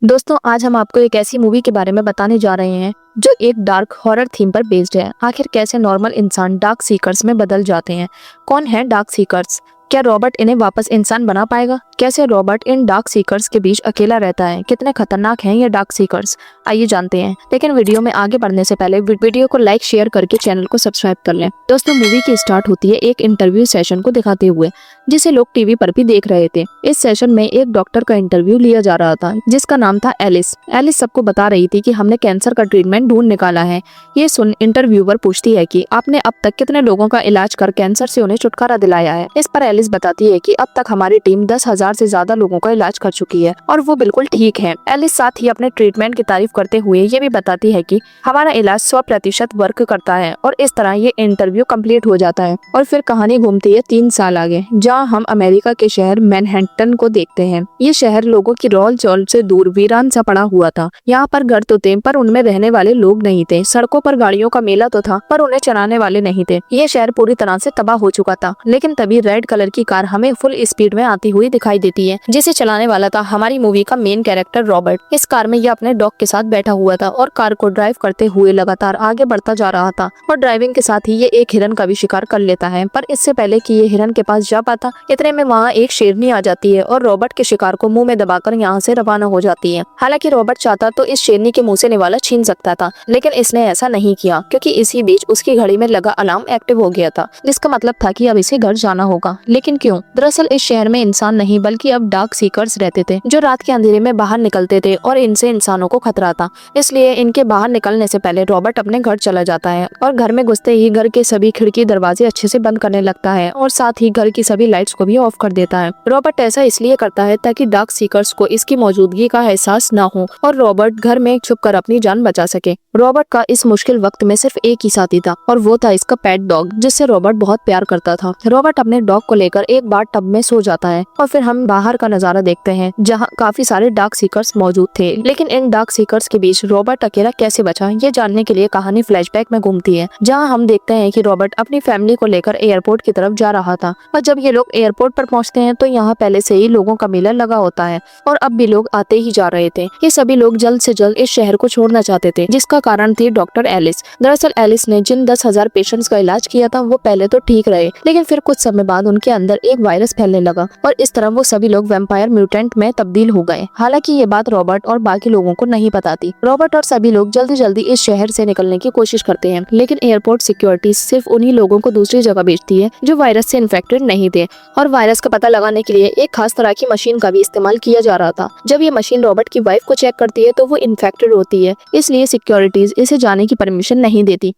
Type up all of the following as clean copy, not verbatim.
दोस्तों आज हम आपको एक ऐसी मूवी के बारे में बताने जा रहे हैं जो एक डार्क हॉरर थीम पर बेस्ड है। आखिर कैसे नॉर्मल इंसान डार्क सीकर्स में बदल जाते हैं। कौन है डार्क सीकर्स? क्या रॉबर्ट इन्हें वापस इंसान बना पाएगा? कैसे रॉबर्ट इन डार्क सीकर्स के बीच अकेला रहता है? कितने खतरनाक हैं ये डार्क सीकर्स? आइए जानते हैं। लेकिन वीडियो में आगे बढ़ने से पहले वीडियो को लाइक शेयर करके चैनल को सब्सक्राइब कर लें। दोस्तों मूवी की स्टार्ट होती है एक इंटरव्यू सेशन को दिखाते हुए, जिसे लोग टीवी पर भी देख रहे थे। इस सेशन में एक डॉक्टर का इंटरव्यू लिया जा रहा था जिसका नाम था एलिस। एलिस सबको बता रही थी कि हमने कैंसर का ट्रीटमेंट ढूंढ निकाला है। ये सुन इंटरव्यूअर पूछती है कि आपने अब तक कितने लोगों का इलाज कर कैंसर से उन्हें छुटकारा दिलाया है। इस पर एलिस बताती है कि अब तक हमारी टीम 10,000 से ज्यादा लोगों का इलाज कर चुकी है और वो बिल्कुल ठीक है। एलिस साथ ही अपने ट्रीटमेंट की तारीफ करते हुए ये भी बताती है कि हमारा इलाज 100% वर्क करता है। और इस तरह ये इंटरव्यू कंप्लीट हो जाता है और फिर कहानी घूमती है 3 साल आगे, जहाँ हम अमेरिका के शहर मैनहट्टन को देखते हैं। ये शहर लोगों की रोल चोल से दूर वीरान सा पड़ा हुआ था। यहाँ पर घर तो थे पर उनमें रहने वाले लोग नहीं थे। सड़कों पर गाड़ियों का मेला तो था पर उन्हें चलाने वाले नहीं थे। ये शहर पूरी तरह से तबाह हो चुका था। लेकिन तभी रेड कलर की कार हमें फुल स्पीड में आती हुई दिखाई देती है, जिसे चलाने वाला था हमारी मूवी का मेन कैरेक्टर रॉबर्ट। इस कार में ये अपने डॉग के साथ बैठा हुआ था और कार को ड्राइव करते हुए लगातार आगे बढ़ता जा रहा था। और ड्राइविंग के साथ ही ये एक हिरन का भी शिकार कर लेता है। पर इससे पहले कि ये हिरन के पास जा पाता, इतने में वहाँ एक शेरनी आ जाती है और रॉबर्ट के शिकार को मुंह में दबाकर यहाँ से रवाना हो जाती है। हालांकि रॉबर्ट चाहता तो इस शेरनी के मुंह से निवाला छीन सकता था, लेकिन इसने ऐसा नहीं किया क्योंकि इसी बीच उसकी घड़ी में लगा अलार्म एक्टिव हो गया था, जिसका मतलब था कि अब इसे घर जाना होगा। लेकिन क्यों? दरअसल इस शहर में इंसान नहीं बल्कि अब डार्क सीकर्स रहते थे, जो रात के अंधेरे में बाहर निकलते थे और इनसे इंसानों को खतरा था। इसलिए इनके बाहर निकलने से पहले रॉबर्ट अपने घर चला जाता है और घर में घुसते ही घर के सभी खिड़की दरवाजे अच्छे से बंद करने लगता है और साथ ही घर की सभी लाइट्स को भी ऑफ कर देता है। रॉबर्ट ऐसा इसलिए करता है ताकि डार्क सीकर्स को इसकी मौजूदगी का एहसास न हो और रॉबर्ट घर में छुपकर अपनी जान बचा सके। रॉबर्ट का इस मुश्किल वक्त में सिर्फ एक ही साथी था और वो था इसका पेट डॉग, जिससे रॉबर्ट बहुत प्यार करता था। रॉबर्ट अपने डॉग को लेकर एक बार टब में सो जाता है और फिर हम बाहर का नजारा देखते हैं जहाँ काफी सारे डार्क सीकर्स मौजूद थे। लेकिन इन डार्क सीकर्स के बीच रॉबर्ट अकेला कैसे बचा, ये जानने के लिए कहानी फ्लैशबैक में घूमती है, जहाँ हम देखते हैं कि रॉबर्ट अपनी फैमिली को लेकर एयरपोर्ट की तरफ जा रहा था। और जब ये लोग एयरपोर्ट पर पहुंचते हैं तो यहाँ पहले से ही लोगों का मेला लगा होता है और अब भी लोग आते ही जा रहे थे। ये सभी लोग जल्द से जल्द इस शहर को छोड़ना चाहते थे, जिसका कारण थी डॉक्टर एलिस। दरअसल एलिस ने जिन 10,000 पेशेंट्स का इलाज किया था वो पहले तो ठीक रहे, लेकिन फिर कुछ समय बाद उनके अंदर एक वायरस फैलने लगा और इस तरह वो सभी लोग वैम्पायर म्यूटेंट में तब्दील हो गए। हालांकि ये बात रॉबर्ट और बाकी लोगों को नहीं पता थी। रॉबर्ट और सभी लोग जल्दी जल्दी इस शहर से निकलने की कोशिश करते हैं, लेकिन एयरपोर्ट सिक्योरिटी सिर्फ उन्हीं लोगों को दूसरी जगह भेजती है जो वायरस से इन्फेक्टेड नहीं थे। और वायरस का पता लगाने के लिए एक खास तरह की मशीन का भी इस्तेमाल किया जा रहा था। जब ये मशीन रॉबर्ट की वाइफ को चेक करती है तो वो इन्फेक्टेड होती है, इसलिए सिक्योरिटीज इसे जाने की परमिशन नहीं देती।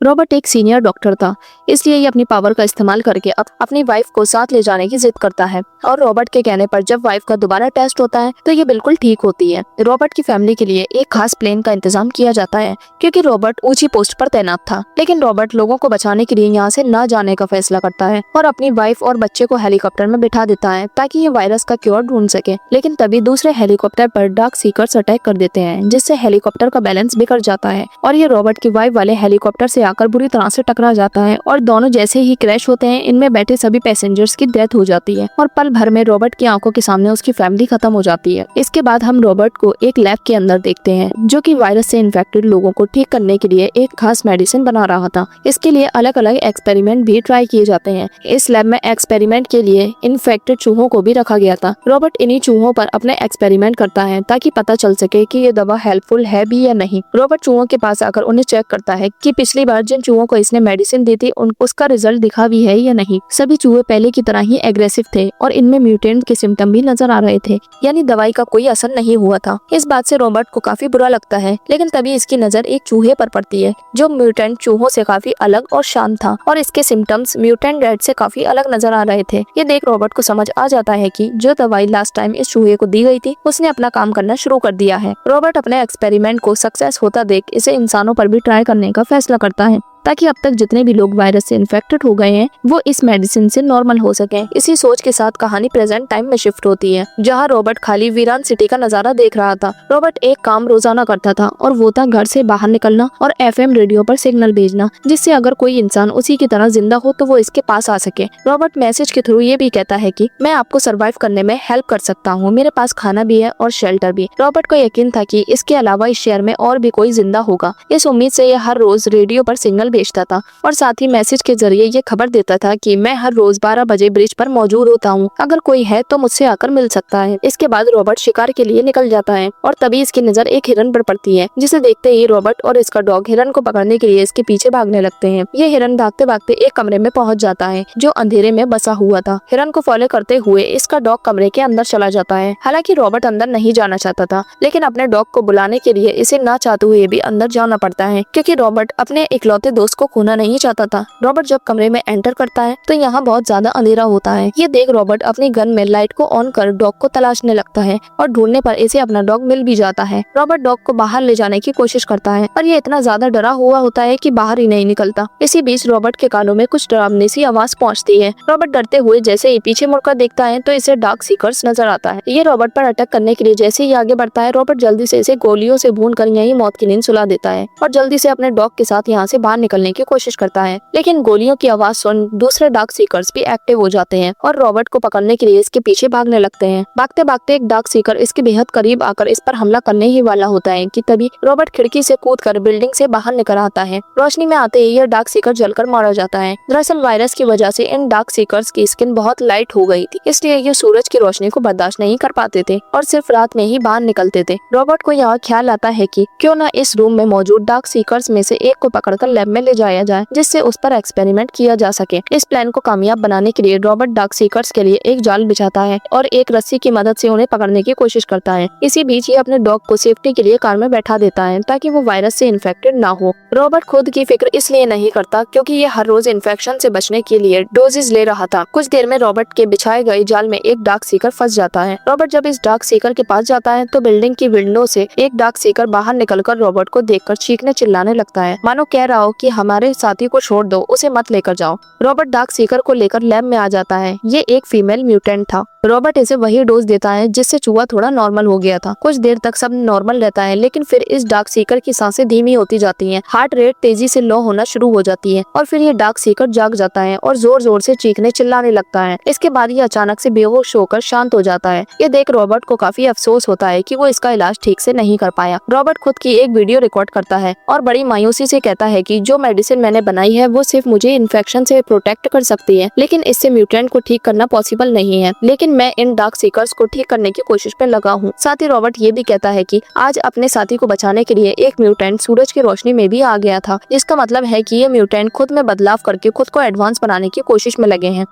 रॉबर्ट एक सीनियर डॉक्टर था, इसलिए ये अपनी पावर का इस्तेमाल करके अपनी वाइफ को साथ ले जाने की जिद करता है। और रॉबर्ट के कहने पर जब वाइफ का दोबारा टेस्ट होता है तो ये बिल्कुल ठीक होती है। रॉबर्ट की फैमिली के लिए एक खास प्लेन का इंतजाम किया जाता है क्योंकि रॉबर्ट ऊंची पोस्ट पर तैनात था। लेकिन रॉबर्ट लोगों को बचाने के लिए यहाँ से न जाने का फैसला करता है और अपनी वाइफ और बच्चे को हेलीकॉप्टर में बिठा देता है ताकि ये वायरस का क्योर ढूंढ सके। लेकिन तभी दूसरे हेलीकॉप्टर पर डार्क सीकर्स अटैक कर देते हैं, जिससे हेलीकॉप्टर का बैलेंस बिगड़ जाता है और ये रॉबर्ट की वाइफ वाले हेलीकॉप्टर से आकर बुरी तरह से टकरा जाता है और दोनों जैसे ही क्रैश होते हैं इनमें बैठे सभी पैसेंजर्स की डेथ हो जाती है और पल भर में रॉबर्ट की आंखों के सामने उसकी फैमिली खत्म हो जाती है। इसके बाद हम रॉबर्ट को एक लैब के अंदर देखते हैं जो कि वायरस से इन्फेक्टेड लोगों को ठीक करने के लिए एक खास मेडिसिन बना रहा था। इसके लिए अलग अलग एक्सपेरिमेंट भी ट्राई किए जाते हैं। इस लैब में एक्सपेरिमेंट के लिए इन्फेक्टेड चूहों को भी रखा गया था। रॉबर्ट इन्हीं चूहों पर अपने एक्सपेरिमेंट करता है ताकि पता चल सके कि ये दवा हेल्पफुल है भी या नहीं। रॉबर्ट चूहों के पास आकर उन्हें चेक करता है कि पिछली बार जिन चूहों को इसने मेडिसिन दी थी उसका रिजल्ट दिखा भी है या नहीं। सभी चूहे पहले की तरह ही एग्रेसिव थे और इनमें म्यूटेंट के सिम्टम भी नजर आ रहे थे, यानी दवाई का कोई असर नहीं हुआ था। इस बात से रॉबर्ट को काफी बुरा लगता है, लेकिन तभी इसकी नजर एक चूहे पर पड़ती है जो म्यूटेंट चूहों से काफी अलग और शांत था और इसके सिम्टम्स म्यूटेंट रैट से काफी अलग नजर आ रहे थे। ये देख रॉबर्ट को समझ आ जाता है कि जो दवाई लास्ट टाइम इस चूहे को दी गई थी उसने अपना काम करना शुरू कर दिया है। रॉबर्ट अपने एक्सपेरिमेंट को सक्सेस होता देख इसे इंसानों पर भी ट्राई करने का फैसला करता है। ताकि अब तक जितने भी लोग वायरस से इन्फेक्टेड हो गए हैं वो इस मेडिसिन से नॉर्मल हो सके। इसी सोच के साथ कहानी प्रेजेंट टाइम में शिफ्ट होती है, जहाँ रॉबर्ट खाली वीरान सिटी का नजारा देख रहा था। रॉबर्ट एक काम रोजाना करता था और वो था घर से बाहर निकलना और FM रेडियो पर सिग्नल भेजना, जिससे अगर कोई इंसान उसी की तरह जिंदा हो तो वो इसके पास आ सके। रॉबर्ट मैसेज के थ्रू ये भी कहता है कि मैं आपको सरवाइव करने में हेल्प कर सकता हूँ, मेरे पास खाना भी है और शेल्टर भी। रॉबर्ट को यकीन था कि इसके अलावा इस शहर में और भी कोई जिंदा होगा। इस उम्मीद से ये हर रोज रेडियो पर सिग्नल भेजता था और साथ ही मैसेज के जरिए ये खबर देता था कि मैं हर रोज 12 बजे ब्रिज पर मौजूद होता हूँ, अगर कोई है तो मुझसे आकर मिल सकता है। इसके बाद रॉबर्ट शिकार के लिए निकल जाता है और तभी इसकी नजर एक हिरन पर पड़ती है, जिसे देखते ही रॉबर्ट और इसका डॉग हिरन को पकड़ने के लिए इसके पीछे भागने लगते हैं। ये हिरन भागते भागते एक कमरे में पहुंच जाता है जो अंधेरे में बसा हुआ था। हिरन को फॉलो करते हुए इसका डॉग कमरे के अंदर चला जाता है। हालांकि रॉबर्ट अंदर नहीं जाना चाहता था, लेकिन अपने डॉग को बुलाने के लिए इसे ना चाहते हुए भी अंदर जाना पड़ता है, क्योंकि रॉबर्ट अपने इकलौते दोस्त को खोना नहीं चाहता था। रॉबर्ट जब कमरे में एंटर करता है तो यहाँ बहुत ज्यादा अंधेरा होता है। ये देख रॉबर्ट अपनी गन में लाइट को ऑन कर डॉग को तलाशने लगता है और ढूंढने पर इसे अपना डॉग मिल भी जाता है। रॉबर्ट डॉग को बाहर ले जाने की कोशिश करता है पर ये इतना ज्यादा डरा हुआ होता है कि बाहर ही नहीं निकलता। इसी बीच रॉबर्ट के कानों में कुछ डरावनी सी आवाज पहुंचती है। रॉबर्ट डरते हुए जैसे ही पीछे मुड़कर देखता है तो इसे डार्क सीकर्स नजर आता है। ये रॉबर्ट पर अटैक करने के लिए जैसे ही आगे बढ़ता है, रॉबर्ट जल्दी से इसे गोलियों से भून कर यहीं मौत की नींद सुला देता है और जल्दी से अपने डॉग के साथ यहाँ से बाहर निकलने की कोशिश करता है। लेकिन गोलियों की आवाज सुन दूसरे डार्क सीकर्स भी एक्टिव हो जाते हैं और रॉबर्ट को पकड़ने के लिए इसके पीछे भागने लगते हैं। भागते भागते एक डार्क सीकर इसके बेहद करीब आकर इस पर हमला करने ही वाला होता है कि तभी रॉबर्ट खिड़की से कूदकर बिल्डिंग से बाहर निकल आता है। रोशनी में आते ही यह डार्क सीकर जलकर मारा जाता है। दरअसल वायरस की वजह से इन डार्क सीकर्स की स्किन बहुत लाइट हो गई थी, इसलिए ये सूरज की रोशनी को बर्दाश्त नहीं कर पाते थे और सिर्फ रात में ही बाहर निकलते थे। रॉबर्ट को यहाँ ख्याल आता है कि क्यों ना इस रूम में मौजूद डार्क सीकर्स में से एक को पकड़कर लैब में ले जाया जाए, जिससे उस पर एक्सपेरिमेंट किया जा सके। इस प्लान को कामयाब बनाने के लिए रॉबर्ट डार्क सीकर्स के लिए एक जाल बिछाता है और एक रस्सी की मदद से उन्हें पकड़ने की कोशिश करता है। इसी बीच ये अपने डॉग को सेफ्टी के लिए कार में बैठा देता है ताकि वो वायरस से इन्फेक्टेड ना हो। रॉबर्ट खुद की फिक्र इसलिए नहीं करता क्योंकि ये हर रोज इन्फेक्शन से बचने के लिए डोजेस ले रहा था। कुछ देर में रॉबर्ट के बिछाए गए जाल में एक डार्क सीकर फंस जाता है। रॉबर्ट जब इस डार्क सीकर के पास जाता है तो बिल्डिंग की विंडो से एक डार्क सीकर बाहर निकलकर रॉबर्ट को देखकर चीखने चिल्लाने लगता है, मानो कह रहा हो कि हमारे साथी को छोड़ दो, उसे मत लेकर जाओ। रॉबर्ट डार्क सीकर को लेकर लैब में आ जाता है। ये एक फीमेल म्यूटेंट था। रॉबर्ट इसे वही डोज देता है जिससे चूहा थोड़ा नॉर्मल हो गया था। कुछ देर तक सब नॉर्मल रहता है, लेकिन फिर इस डार्क सीकर की सांसें धीमी होती जाती हैं, हार्ट रेट तेजी से लो होना शुरू हो जाती है और फिर ये डार्क सीकर जाग जाता है और जोर जोर से चीखने चिल्लाने लगता है। इसके बाद ये अचानक से बेहोश होकर शांत हो जाता है। ये देख रॉबर्ट को काफी अफसोस होता है कि वो इसका इलाज ठीक से नहीं कर पाया। रॉबर्ट खुद की एक वीडियो रिकॉर्ड करता है और बड़ी मायूसी से कहता है कि जो मेडिसिन मैंने बनाई है वो सिर्फ मुझे इन्फेक्शन से प्रोटेक्ट कर सकती है, लेकिन इससे म्यूटेंट को ठीक करना पॉसिबल नहीं है। लेकिन मैं इन डार्क सीकर्स को ठीक करने की कोशिश पे लगा हूँ। साथ ही रॉबर्ट ये भी कहता है कि आज अपने साथी को बचाने के लिए एक म्यूटेंट सूरज की रोशनी में भी आ गया था, जिसका मतलब है कि ये म्यूटेंट खुद में बदलाव करके खुद को एडवांस बनाने की कोशिश में लगे हैं।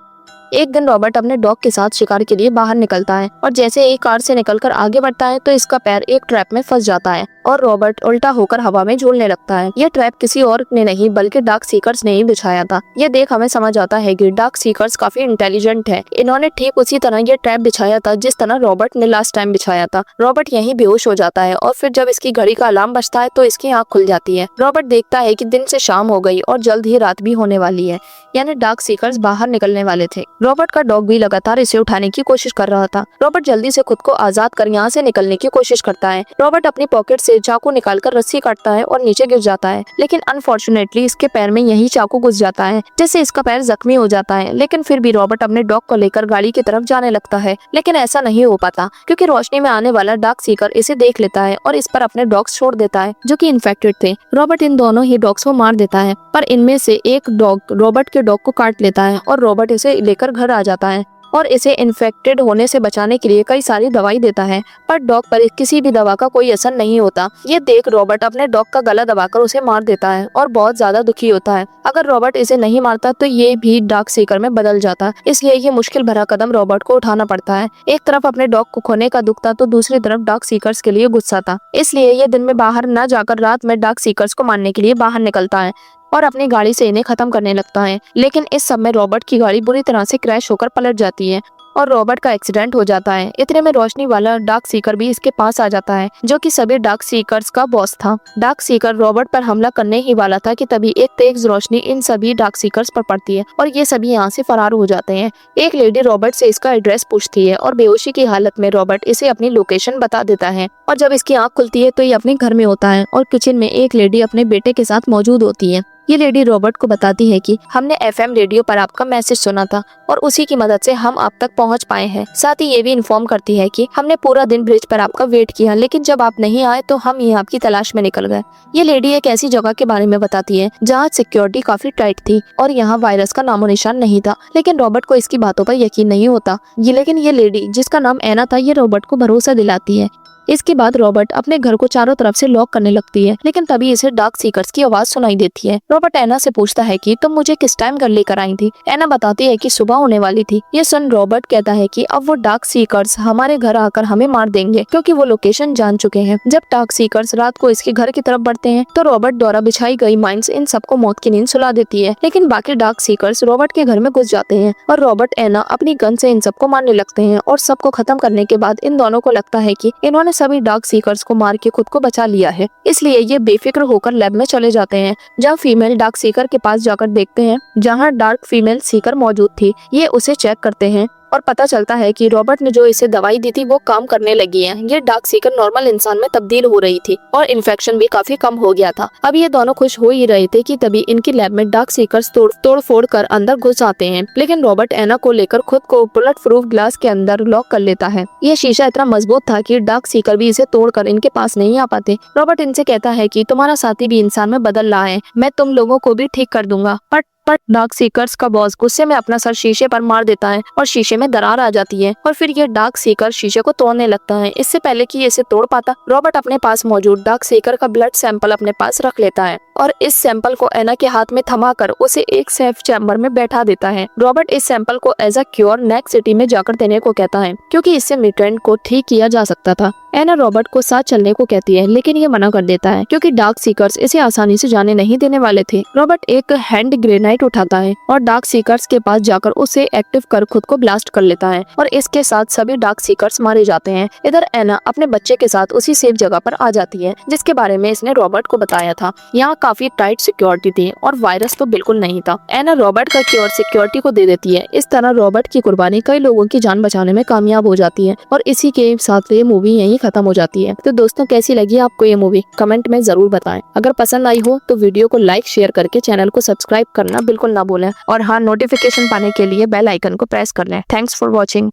एक दिन रॉबर्ट अपने डॉग के साथ शिकार के लिए बाहर निकलता है और जैसे एक कार से निकलकर आगे बढ़ता है तो इसका पैर एक ट्रैप में फंस जाता है और रॉबर्ट उल्टा होकर हवा में झूलने लगता है। ये ट्रैप किसी और ने नहीं बल्कि डार्क सीकर्स ने ही बिछाया था। ये देख हमें समझ आता है कि डार्क सीकर्स काफी इंटेलिजेंट है। इन्होंने ठीक उसी तरह ये ट्रैप बिछाया था जिस तरह रॉबर्ट ने लास्ट टाइम बिछाया था। रॉबर्ट यहीं बेहोश हो जाता है और फिर जब इसकी घड़ी का अलार्म बजता है तो इसकी आँख खुल जाती है। रॉबर्ट देखता है कि दिन से शाम हो गई और जल्द ही रात भी होने वाली है, यानी डार्क सीकर्स बाहर निकलने वाले थे। रॉबर्ट का डॉग भी लगातार इसे उठाने की कोशिश कर रहा था। रॉबर्ट जल्दी से खुद को आजाद कर यहाँ से निकलने की कोशिश करता है। रॉबर्ट अपनी पॉकेट से चाकू निकालकर रस्सी काटता है और नीचे गिर जाता है, लेकिन अनफॉर्चुनेटली इसके पैर में यही चाकू घुस जाता है, जिससे इसका पैर जख्मी हो जाता है। लेकिन फिर भी रॉबर्ट अपने डॉग को लेकर गाड़ी की तरफ जाने लगता है, लेकिन ऐसा नहीं हो पाता क्योंकि रोशनी में आने वाला डार्क सीकर इसे देख लेता है और इस पर अपने डॉग्स छोड़ देता है जो कि इन्फेक्टेड थे। रॉबर्ट इन दोनों ही डॉग्स को मार देता है, पर इनमें से एक डॉग रॉबर्ट के डॉग को काट लेता है और रॉबर्ट इसे लेकर घर आ जाता है और इसे इन्फेक्टेड होने से बचाने के लिए कई सारी दवाई देता है, पर डॉग पर किसी भी दवा का कोई असर नहीं होता। ये देख रॉबर्ट अपने डॉग का गला दबाकर उसे मार देता है और बहुत ज्यादा दुखी होता है। अगर रॉबर्ट इसे नहीं मारता तो ये भी डार्क सीकर में बदल जाता, इसलिए ये मुश्किल भरा कदम रॉबर्ट को उठाना पड़ता है। एक तरफ अपने डॉग को खोने का दुख था तो दूसरी तरफ डार्क सीकर्स के लिए गुस्सा था, इसलिए ये दिन में बाहर न जाकर रात में डार्क सीकर्स को मारने के लिए बाहर निकलता है और अपनी गाड़ी से इन्हें खत्म करने लगता है। लेकिन इस सब में रॉबर्ट की गाड़ी बुरी तरह से क्रैश होकर पलट जाती है और रॉबर्ट का एक्सीडेंट हो जाता है। इतने में रोशनी वाला डार्क सीकर भी इसके पास आ जाता है, जो कि सभी डार्क सीकर्स का बॉस था। डार्क सीकर रॉबर्ट पर हमला करने ही वाला था कि तभी एक तेज रोशनी इन सभी डार्क सीकर्स पर पड़ती है और ये सभी यहाँ से फरार हो जाते हैं। एक लेडी रॉबर्ट से इसका एड्रेस पूछती है और बेहोशी की हालत में रॉबर्ट इसे अपनी लोकेशन बता देता है और जब इसकी आंख खुलती है तो ये अपने घर में होता है और किचन में एक लेडी अपने बेटे के साथ मौजूद होती है। ये लेडी रॉबर्ट को बताती है कि हमने एफएम रेडियो पर आपका मैसेज सुना था और उसी की मदद से हम आप तक पहुंच पाए हैं। साथ ही ये भी इन्फॉर्म करती है कि हमने पूरा दिन ब्रिज पर आपका वेट किया, लेकिन जब आप नहीं आए तो हम ये आपकी तलाश में निकल गए। ये लेडी एक ऐसी जगह के बारे में बताती है जहाँ सिक्योरिटी काफी टाइट थी और यहाँ वायरस का नामो निशान नहीं था, लेकिन रॉबर्ट को इसकी बातों पर यकीन नहीं होता। लेकिन ये लेडी, जिसका नाम एना था, ये रॉबर्ट को भरोसा दिलाती है। इसके बाद रॉबर्ट अपने घर को चारों तरफ से लॉक करने लगती है, लेकिन तभी इसे डार्क सीकर्स की आवाज सुनाई देती है। रॉबर्ट एना से पूछता है कि तुम मुझे किस टाइम घर लेकर आई थी। एना बताती है कि सुबह होने वाली थी। ये सुन रॉबर्ट कहता है कि अब वो डार्क सीकर्स हमारे घर आकर हमें मार देंगे, क्योंकि वो लोकेशन जान चुके हैं। जब डार्क सीकर्स रात को इसके घर की तरफ बढ़ते हैं तो रॉबर्ट द्वारा बिछाई गई माइंस इन सबको मौत की नींद सुला देती है, लेकिन बाकी डार्क सीकर्स रॉबर्ट के घर में घुस जाते हैं और रॉबर्ट एना अपनी गन से इन सबको मारने लगते हैं और सबको खत्म करने के बाद इन दोनों को लगता है कि इन्होंने सभी डार्क सीकर्स को मार के खुद को बचा लिया है। इसलिए ये बेफिक्र होकर लैब में चले जाते हैं, जहाँ फीमेल डार्क सीकर के पास जाकर देखते हैं जहाँ डार्क फीमेल सीकर मौजूद थी। ये उसे चेक करते हैं और पता चलता है कि रॉबर्ट ने जो इसे दवाई दी थी वो काम करने लगी है। ये डार्क सीकर नॉर्मल इंसान में तब्दील हो रही थी और इन्फेक्शन भी काफी कम हो गया था। अब ये दोनों खुश हो ही रहे थे कि तभी इनकी लैब में डार्क सीकर्स तोड़ फोड़ कर अंदर घुस आते हैं, लेकिन रॉबर्ट एना को लेकर खुद को बुलेट प्रूफ ग्लास के अंदर लॉक कर लेता है। ये शीशा इतना मजबूत था कि डार्क सीकर भी इसे तोड़कर इनके पास नहीं आ पाते। रॉबर्ट इनसे कहता है कि तुम्हारा साथी भी इंसान में बदल रहा है, मैं तुम लोगों को भी ठीक कर दूंगा। पर डार्क सीकर्स का बॉस गुस्से में अपना सर शीशे पर मार देता है और शीशे में दरार आ जाती है और फिर ये डार्क सीकर शीशे को तोड़ने लगता है। इससे पहले कि ये इसे तोड़ पाता, रॉबर्ट अपने पास मौजूद डार्क सीकर का ब्लड सैंपल अपने पास रख लेता है और इस सैंपल को एना के हाथ में थमाकर उसे एक सेफ चैम्बर में बैठा देता है। रॉबर्ट इस सैंपल को as a cure next city में जाकर देने को कहता है, क्योंकि इससे म्यूटेंट को ठीक किया जा सकता था। एना रॉबर्ट को साथ चलने को कहती है, लेकिन ये मना कर देता है क्योंकि डार्क सीकर्स इसे आसानी से जाने नहीं देने वाले थे। रॉबर्ट एक हैंड ग्रेनाइट उठाता है और डार्क सीकर्स के पास जाकर उसे एक्टिव कर खुद को ब्लास्ट कर लेता है और इसके साथ सभी डार्क सीकर्स मारे जाते हैं। इधर एना अपने बच्चे के साथ उसी सेफ जगह पर आ जाती है जिसके बारे में इसने रॉबर्ट को बताया था। यहाँ काफी टाइट सिक्योरिटी थी और वायरस तो बिल्कुल नहीं था। एना रॉबर्ट का क्योर सिक्योरिटी को दे देती है। इस तरह रॉबर्ट की कुर्बानी कई लोगों की जान बचाने में कामयाब हो जाती है और इसी के साथ ये मूवी यहीं खत्म हो जाती है। तो दोस्तों, कैसी लगी आपको ये मूवी कमेंट में जरूर बताएं। अगर पसंद आई हो तो वीडियो को लाइक शेयर करके चैनल को सब्सक्राइब करना बिल्कुल ना भूलें और हाँ, नोटिफिकेशन पाने के लिए बेल आइकन को प्रेस कर लें। Thanks for watching.